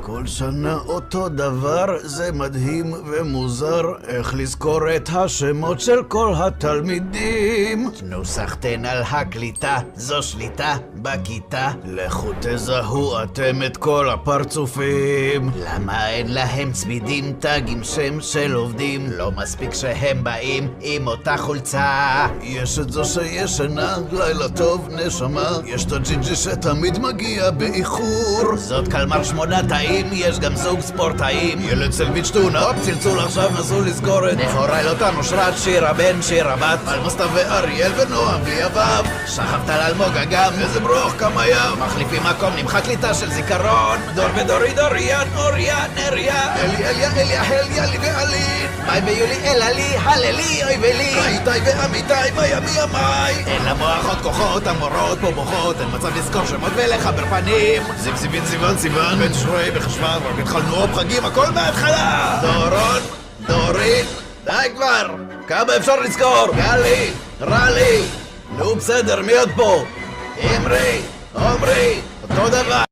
כל שנה אותו דבר, זה מדהים ומוזר, איך לזכור את השמות של כל התלמידים. נוסחתן על הקליטה, זו שליטה בכיתה. לכו תזהו אתם את כל הפרצופים. למה אין להם צמידים, תגים שם של עובדים? לא מספיק שהם באים עם אותה חולצה. יש את זו שישנה, לילה טוב נשמה. יש את הג'ינג'י שתמיד מגיע באיחור. זאת קלמר 8 תאים, יש גם זוג ספורטאים. ילד סלביץ' טונה, הופ צלצול עכשיו נסו לזכור את נהוראי לוטן אושרת, שירה בן, שירה בת, אלמוסטה ואריאל ונועם בלי אבב. שכבת על אלמוג אגם, איזה ברוך כמה ים. מחליפים מקום, נמחק קליטה של זיכרון. דור ודורי דוריאן אוריה נריה. אלי אליה אליה הליה לי ואלין. מאי ויולי אללי, הללי אוי ולי. איתי ואמיתי בימי ימי. אין למוח כוחות, המורות פה בוכות, אין מצב לזכור שמות ולחבר פנים. זיו סיבין סיוון סיוון בן שרוי בחשבן, רק התחלנו עוד חגים, הכל מההתחלה. דורון, דורין, די כבר, כמה אפשר לזכור? גלי, רלי, נו בסדר, מי עוד פה? אמרי, עומרי, אותו דבר.